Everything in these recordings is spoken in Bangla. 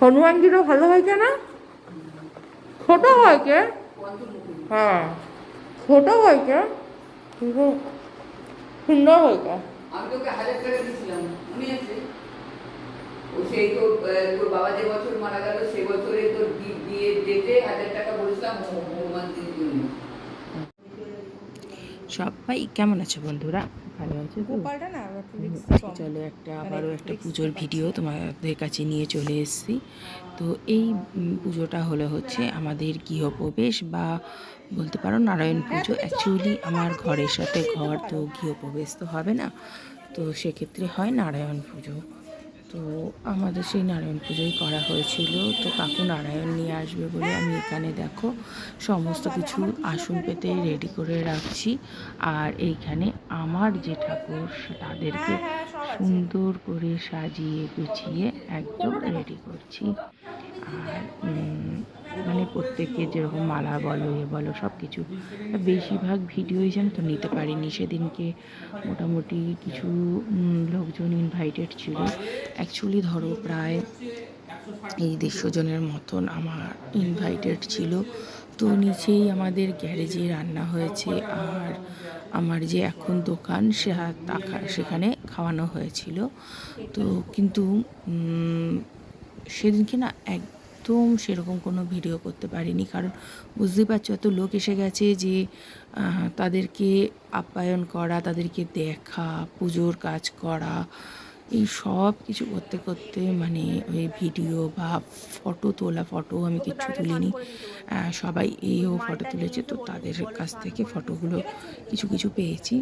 হনুমানজিরও ভালো হয় কেন? ছোট হয় কে? হ্যাঁ, ছোট হয় কে, কিন্তু সুন্দর হয় কে। আমি তোকে 1000 টাকা দিয়েছিলাম, মনে আছে? ও সেই তোর বাবা যে বছর মারা গেল সেই বছরে তোর বিয়ের ডেটে 1000 টাকা বলেছিলাম হনুমানজির জন্য। সবাই কেমন আছে বন্ধুরা? ভালো আছে তো? চলো আবারও একটা পুজোর ভিডিও তোমাদের কাছে নিয়ে চলে এসেছি। তো এই পুজোটা হচ্ছে আমাদের গৃহপ্রবেশ বা বলতে পারো নারায়ণ পুজো। অ্যাকচুয়ালি আমার ঘরের সাথে ঘর, তো গৃহপ্রবেশ তো হবে না, তো সেক্ষেত্রে হয় নারায়ণ পুজো। তো আমাদের সেই নারায়ণ পুজোই করা হয়েছিল। তো কাকু নারায়ণ নিয়ে আসবে বলে আমি এখানে দেখো সমস্ত কিছু আসন পেতে রেডি করে রাখছি। আর এইখানে আমার যে ঠাকুর তাদেরকে সুন্দর করে সাজিয়ে গুছিয়ে একদম রেডি করছি। আর মানে প্রত্যেকে যেরকম মালা বলো বলো সব কিছু, বেশিরভাগ ভিডিওই যেন তো নিতে পারিনি সেদিনকে। মোটামুটি কিছু লোকজন ইনভাইটেড ছিল। অ্যাকচুয়ালি ধরো প্রায় এই 150 জনের মতন আমার ইনভাইটেড ছিল। তো নিচেই আমাদের গ্যারেজে রান্না হয়েছে, আর আমার যে এখন দোকান সেখানে খাওয়ানো হয়েছিল। তো কিন্তু সেদিনকে না একদম সেরকম কোনো ভিডিও করতে পারিনি, কারণ বুঝতেই পারছো এত লোক এসে গেছে যে তাদেরকে আপ্যায়ন করা, তাদেরকে দেখা, পুজোর কাজ করা, এই সব কিছু করতে করতে মানে ওই ভিডিও বা ফটো আমি কিচ্ছু তুলিনি। সবাই এও ফটো তুলেছে, তো তাদের কাছ থেকে ফটোগুলো কিছু কিছু পেয়েছি,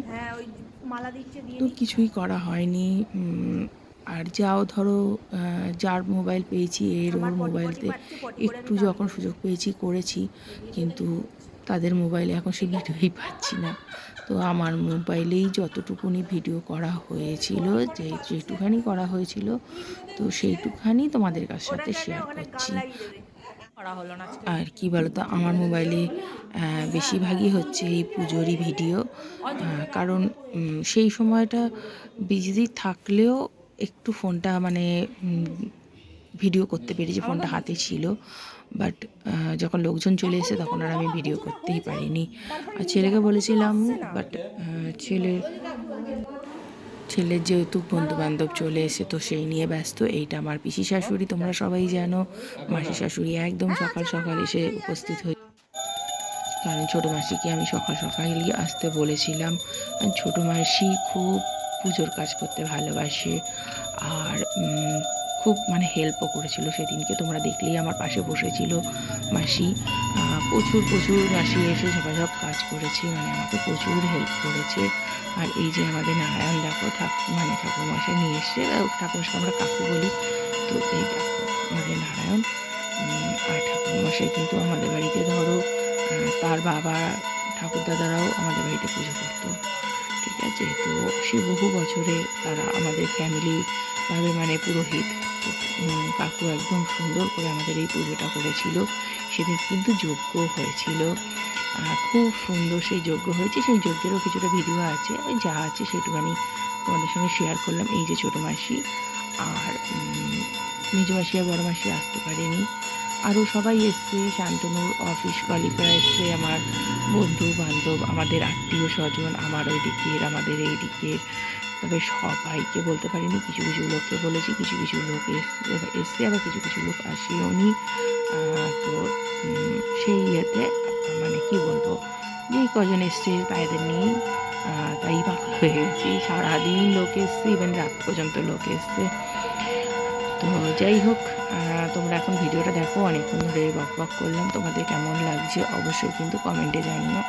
তো কিছুই করা হয়নি। আর যাও ধরো যার মোবাইল পেয়েছি ওর মোবাইলতে একটু যখন সুযোগ পেয়েছি করেছি, কিন্তু তাদের মোবাইলে এখন সে ভিডিওই পাচ্ছি না। তো আমার মোবাইলেই যতটুকুনি ভিডিও করা হয়েছিল, যেটুখানি করা হয়েছিল, তো সেইটুখানি তোমাদের সাথে শেয়ার করছি। আর কি বলতো, আমার মোবাইলে বেশিরভাগই হচ্ছে এই পুজোরই ভিডিও, কারণ সেই সময়টা বিজি থাকলেও একটু ফোনটা মানে ভিডিও করতে পেরেছি, ফোনটা হাতে ছিল। বাট যখন লোকজন চলে এসে তখন আর আমি ভিডিও করতেই পারিনি। আর ছেলেকে বলেছিলাম, বাট ছেলের যেহেতু বন্ধুবান্ধব চলে এসে, তো সেই নিয়ে ব্যস্ত। এইটা আমার পিসি শাশুড়ি, তোমরা সবাই জানো। মাসি শাশুড়ি একদম সকাল সকাল এসে উপস্থিত হয়ে, কারণ ছোটো মাসিকে আমি সকাল সকালই আসতে বলেছিলাম। ছোটো মাসি খুব পুজোর কাজ করতে ভালোবাসে, আর খুব মানে হেল্পও করেছিল সেদিনকে। তোমরা দেখলেই আমার পাশে বসেছিল মাসি। প্রচুর মাসি এসে ঝপাঝপ কাজ করেছে, মানে আমাকে প্রচুর হেল্প করেছে। আর এই যে আমাদের নারায়ণ দেখো ঠাকুরমশাই নিয়ে এসছে, ঠাকুরমশাই আমরা কাকু বলি। তো এই দেখো আমাদের নারায়ণ। আর ঠাকুরমশাই কিন্তু আমাদের বাড়িতে ধরো তার বাবা ঠাকুরদাদারাও আমাদের বাড়িতে পুজো করতো, ঠিক আছে। তো সে বহু বছরে তারা আমাদের ফ্যামিলি ভাবে মানে পুরোহিত। কাকু একদম সুন্দর করে আমাদের এই পুজোটা করেছিল। সেদিন কিন্তু যজ্ঞ হয়েছিল, খুব সুন্দর সেই যজ্ঞ হয়েছে। সেই যজ্ঞেরও কিছুটা ভিডিও আছে, ওই যা আছে সেটুখানি তোমাদের সঙ্গে শেয়ার করলাম। এই যে ছোটো মাসি আর মেজো মাসি আর বড় মাসি আসতে পারেনি, আরও সবাই এসছে। শান্তনুর অফিস কলিগরা এসছে, আমার বন্ধু বান্ধব, আমাদের আত্মীয় স্বজন, আমার ওই দিকের আমাদের এই দিকের। তবে সবাইকে বলতে পারিনি, কিছু কিছু লোককে বলেছি, কিছু কিছু লোক এসছে, আবার কিছু কিছু লোক আসেওনি। তো সেই ইয়েতে মানে কি বলবো, যেই কজন এসছে তাদের নিয়েই তাই পাগল হয়ে গেছি। সারাদিন লোক এসছে, ইভেন রাত পর্যন্ত লোক এসছে। তো যাই হোক, তোমরা এখন ভিডিওটা দেখো। অনেকক্ষণ ধরে বক করলাম, তোমাদের কেমন লাগছে অবশ্যই কিন্তু কমেন্টে জানিও।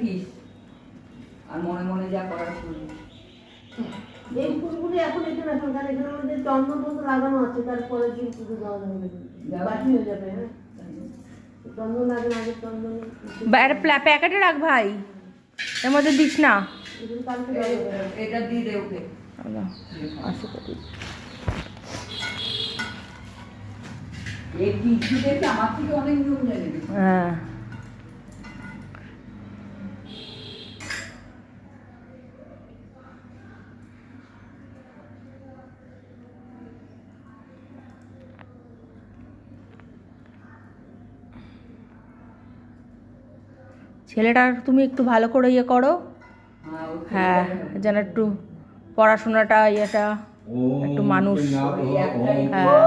দেখিস আর মনে মনে যা করার করিস। এই ফুলগুলি এখন এখানে এখন কারণ এখানে আমাদের চন্দন মতো লাগানো আছে, তারপরে দিন পুজো দেওয়া হবে, বাকি হয়ে যাবে। হ্যাঁ, চন্দন লাগানো আগে চন্দন প্যাকেটে রাখ ভাই, এর মধ্যে দিস না। এগুলো কালকে দেওয়া যাবে। এটা দিয়ে দে ওকে। এই টিসি দেখে আমার থেকে অনেক নিয়ম জানে। হ্যাঁ, ছেলেটার তুমি একটু ভালো করে ইয়ে করো, হ্যাঁ, যেন একটু পড়াশোনাটা ইয়েটা একটু মানুষ, হ্যাঁ।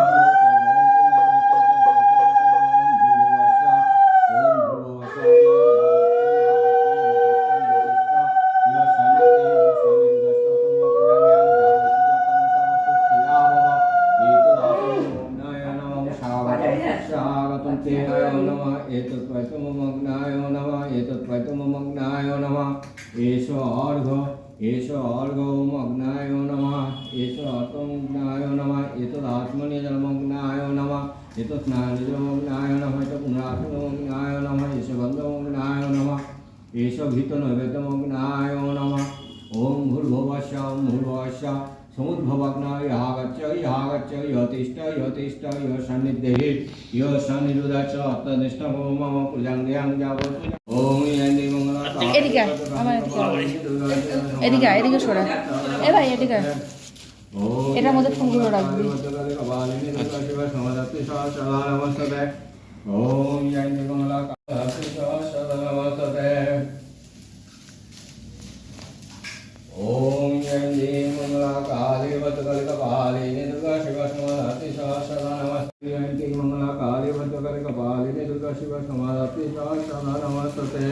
मग्नाय नमः एष आत्मग्नाय नमः एतदात्मनि जलमग्नाय नमः एतस्नानिजमग्नाय नमः एत पुनरात्मग्नाय नमः एष गन्धमग्नाय नमः एष घृतनैवेद्यमग्नाय नमः ओम भूर्भुवस्सः ओम भूर्भुवस्सः समुद्भवग्नाय यागच्छ यागच्छ यतिष्ठ यतिष्ठ य सन्निधेहि य सन्निरुदाच अत्तनिष्ठ मम पूजाङ्ग्यां जावत् ओम यन्ति मंगला এদিকে আমার এদিকে এদিকে সরা, এ ভাই এদিকে, এটার মধ্যে ফুলগুলো রাখবি। ओम यन्ति मंगला ओम यन्ति मंगला काली भद्रकाली दुर्गा शिवा समाधाति सदा नमस्ते यन्ति मंगला काली भद्रकाली दुर्गा शिवा समाधाति सदा नमस्ते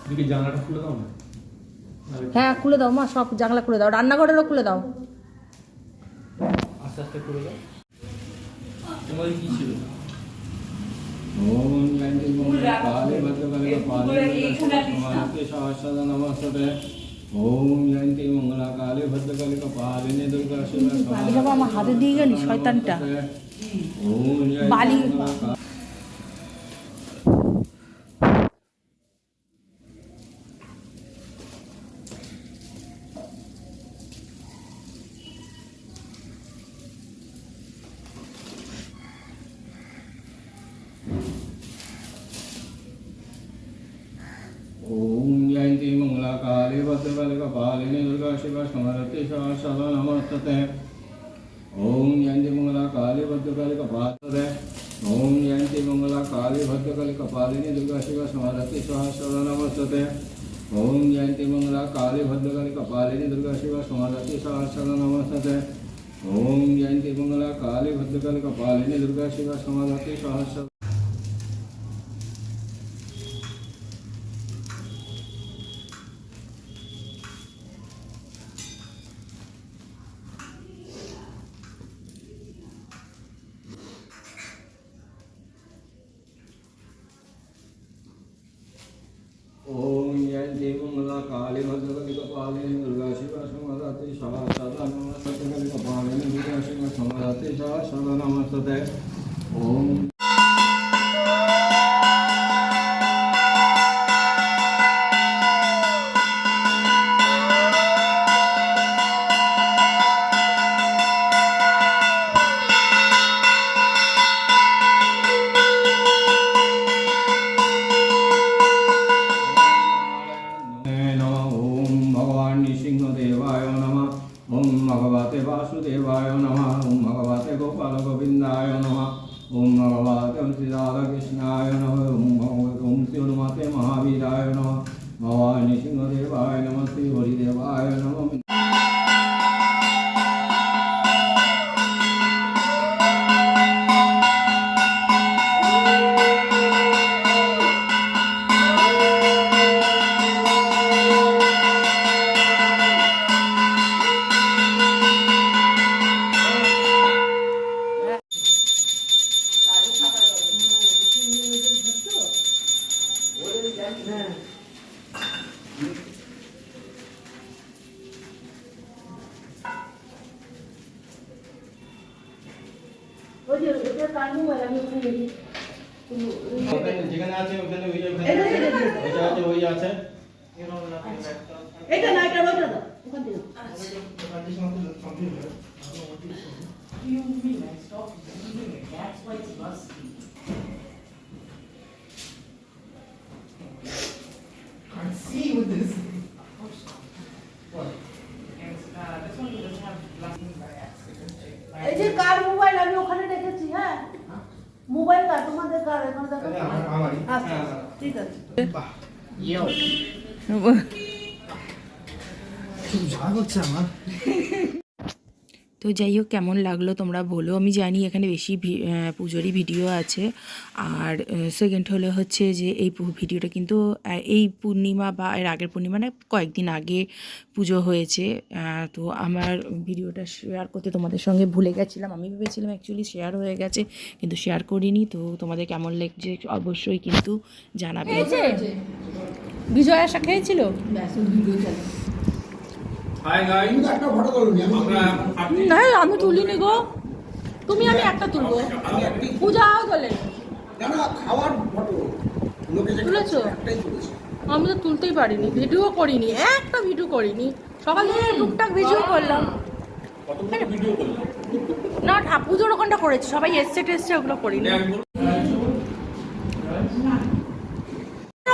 দেখি জানলাটা খুলে দাও না। হ্যাঁ খুলে দাও মা, সব জানলা খুলে দাও, রান্নাঘরেরও খুলে দাও। আস্তে আস্তে খুলে দাও। তোমাদের কি ছিল? ओम यन्ति मंगला काली भद्रकाली समाधाति सदा नमस्ते ओम यन्ति मंगला काली भद्रकाली कपालिनी दुर्गा शिवा বালি বাবা আমার হাতে দিয়ে গেলি শয়তানটা। ओम বালি ओम यन्ति मंगला काली भद्रकाली कपालिनी दुर्गा शिवा समाधाति सदा नमस्ते ओम यन्ति मंगला काली भद्रकाली कपालिनी ओम यन्ति मंगला काली भद्रकाली कपालिनी दुर्गा शिवा समाधाति सदा नमस्ते ओम यन्ति मंगला काली भद्रकाली कपालिनी दुर्गा शिवा समाधाति सदा नमस्ते ओम यन्ति मंगला काली भद्रकाली कपालिनी दुर्गा शिवा समाधाति सदा ओम यन्ति मंगला काली भद्रकाली कपालिनी दुर्गा शिवा समाधाति सदा नमस्ते कपालिनी दुर्गा शिवा समाधाति सदा नमस्ते ओम नृसिंहदेवाय नमः ओम भगवते वासुदेवाय नमः ओम भगवते गोपाल गोविंदाय नमः ओम भगवते श्रीराधाकृष्णाय नमः ओम भगवते ओम श्रीहनुमते महावीराय नमः भगवान् नृसिंहदेवाय नमः श्री हरिदेवाय नमः ওই যে এটা কার মোবাইল আমি ওখানে দেখি ওখানে যেখানে আছে ওখানে ওই ওখানে এটা ছেড়ে দিও। ওইটা আছে ওই আছে এটা না এটা ওইটা দাও ওখান থেকে এই যে কার মোবাইল আমি ওখানে রেখেছি হ্যাঁ মোবাইল কার তোমাদের কার এখন দেখো আচ্ছা ঠিক আছে তো যাই হোক কেমন লাগলো তোমরা বলো। আমি জানি এখানে বেশি পুজোরই ভিডিও আছে। আর সেকেন্ড হলো হচ্ছে যে এই ভিডিওটা কিন্তু এই পূর্ণিমা বা এর আগের পূর্ণিমা না কয়েকদিন আগে পুজো হয়েছে। তো আমার ভিডিওটা শেয়ার করতে তোমাদের সঙ্গে ভুলে গেছিলাম। আমি ভেবেছিলাম অ্যাকচুয়ালি শেয়ার হয়ে গেছে কিন্তু শেয়ার করিনি। তো তোমাদের কেমন লাগছে অবশ্যই কিন্তু জানাবে। বিজয় আশা খেয়েছিল? হাই গাইস একটা ফটো তুলুন আমরা না আমি তুলিনি গো, তুমি আমি একটা তুলবো। পূজা তোলে না খাওয়ার ফটো লোকে যে তুলেছো? একটাই তুলেছে আমি তো তুলতেই পারিনি, ভিডিও করিনি, একটা ভিডিও করিনি। সকাল থেকে টুকটাক ভিডিও করলাম কতগুলো ভিডিও করলাম না, পুজোর ওখানটা করেছি, সবাই এসছে টেসছে ওগুলো করিনি।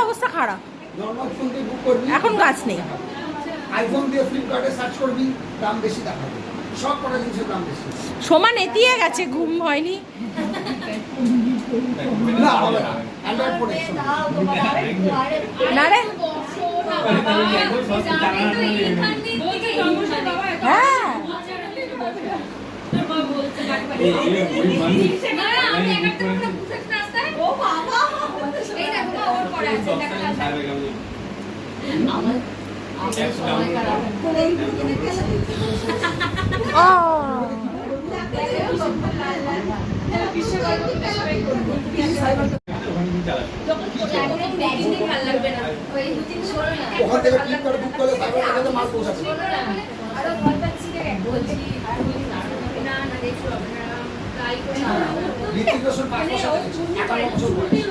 অবস্থা খারাপ, নর্মাল ফোন দিয়ে বুক করবি এখন গাছ নেই। আইফোন দিয়ে ফ্লিপকার্টে সার্চ করবি দাম বেশি দেখাবে সব কটা জিনিসের দাম বেশি সমান এতিয়ে গেছে, ঘুম হয়নি। না হবে না অ্যান্ড্রয়েড ফোনে না রে হ্যাঁ ওখান থেকে ফ্লিপকার্টে বুক করলে সাইবার ক্যাফেতে মাল পৌঁছাবে ঋত্বিক রোশন 5 বছর 51 বছর বয়স